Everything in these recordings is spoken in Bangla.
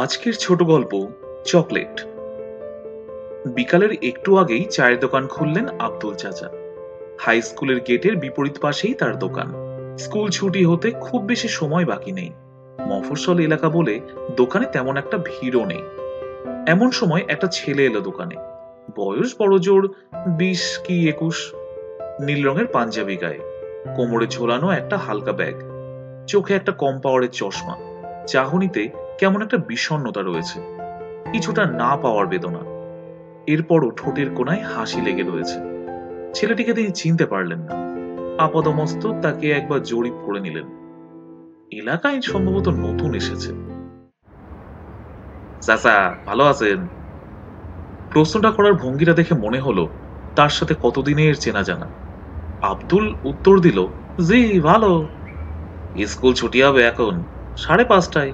আজকের ছোট গল্প চকলেট। বিকালের একটু আগেই চায়ের দোকান খুললেন আব্দুল চাচা। হাই স্কুলের গেটের বিপরীত পাশেই তার দোকান। স্কুল ছুটি হতে খুব বেশি সময় বাকি নেই। মফস্বল এলাকা বলে দোকানে তেমন একটা ভিড়ও নেই। এমন সময় একটা ছেলে এলো দোকানে। বয়স বড় জোর 20 কি 21। নীল রঙের পাঞ্জাবি গায়ে, কোমরে ঝোলানো একটা হালকা ব্যাগ, চোখে একটা কম পাওয়ারের চশমা। চাহনিতে কেমন একটা বিষণ্ণতা রয়েছে, কিছুটা না পাওয়ার বেদনা। এরপরও ঠোঁটের কোণায় হাসি লেগে রয়েছে। ছেলেটিকে তিনি চিনতে পারলেন না। আপাদমস্তক তাকে একবার জরিপ করে নিলেন। এলাকায় সম্ভবত নতুন এসেছে। চাচা, ভালো আছেন? প্রশ্নটা করার ভঙ্গিটা দেখে মনে হলো তার সাথে কতদিনের চেনা জানা। আব্দুল উত্তর দিল, জি ভালো। স্কুল ছুটি হবে এখন 5:30টায়।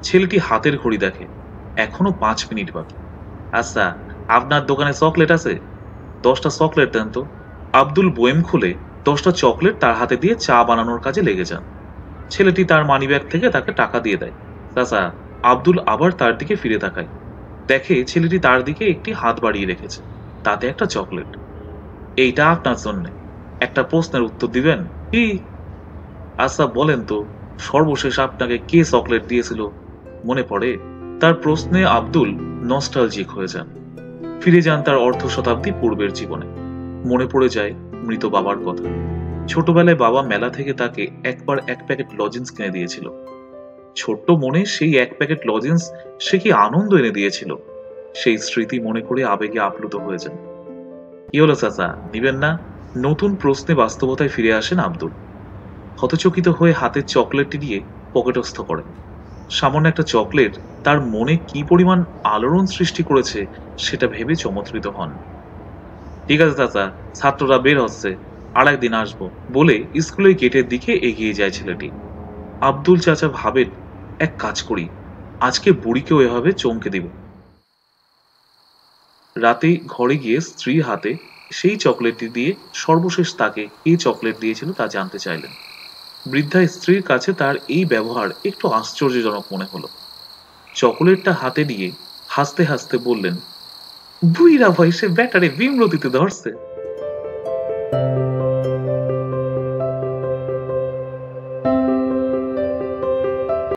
ছেলেটি হাতের ঘড়ি দেখে, এখনো 5 মিনিট বাকি। আচ্ছা, আপনার দোকানে চকলেট আছে? 10টা চকলেট দেন তো। আব্দুল বয়েম খুলে 10টা চকলেট তার হাতে দিয়ে চা বানানোর কাজে লেগে যান। ছেলেটি তার মানিব্যাগ থেকে তাকে টাকা দিয়ে দেয়। চাচা, আব্দুল আবার তার দিকে ফিরে তাকায়। দেখে ছেলেটি তার দিকে একটি হাত বাড়িয়ে রেখেছে, তাতে একটা চকলেট। এইটা আপনার জন্য। একটা প্রশ্নের উত্তর দিবেন কি? আচ্ছা বলেন তো, সর্বশেষ আপনাকে কে চকলেট দিয়েছিল মনে পড়ে? তার প্রশ্নে আব্দুল নস্টালজিক হয়ে যান। ফিরে যান তার অর্ধ শতাব্দী পূর্বের জীবনে। মনে পড়ে যায় মৃত বাবার কথা। ছোটবেলায় বাবা মেলা থেকে তাকে একবার 1 প্যাকেট লজেন্স কিনে দিয়েছিল। ছোট্ট মনে সেই 1 প্যাকেট লজেন্স সে কি আনন্দ এনে দিয়েছিল, সেই স্মৃতি মনে করে আবেগে আপ্লুত হয়ে যান। কি হলো চাচা, নিবেন না? নতুন প্রশ্নে বাস্তবতায় ফিরে আসেন আব্দুল। হতচকিত হয়ে হাতের চকলেটটি দিয়ে পকেটস্থ করেন। সামান্য একটা চকলেট তার মনে কি পরিমাণ আলোড়ন সৃষ্টি করেছে সেটা ভেবে চমৎকৃত হন। ঠিক আছে চাচা, ছাত্ররা বের হচ্ছে, আর একদিন আসবো বলে স্কুলের গেটের দিকে এগিয়ে যায় ছেলেটি। আব্দুল চাচা ভাবেন, এক কাজ করি, আজকে বুড়িকেও এভাবে চমকে দিব। রাতে ঘরে গিয়ে স্ত্রীর হাতে সেই চকলেটটি দিয়ে সর্বশেষ তাকে কে চকলেট দিয়েছিল তা জানতে চাইলেন। বৃদ্ধা স্ত্রীর কাছে তার এই ব্যবহার একটু আশ্চর্যজনক মনে হলো। চকোলেটটা হাতে নিয়ে হাসতে হাসতে বললেন, বুইড়া বয়সে ব্যাটারে বিমরতিতে ধরছে।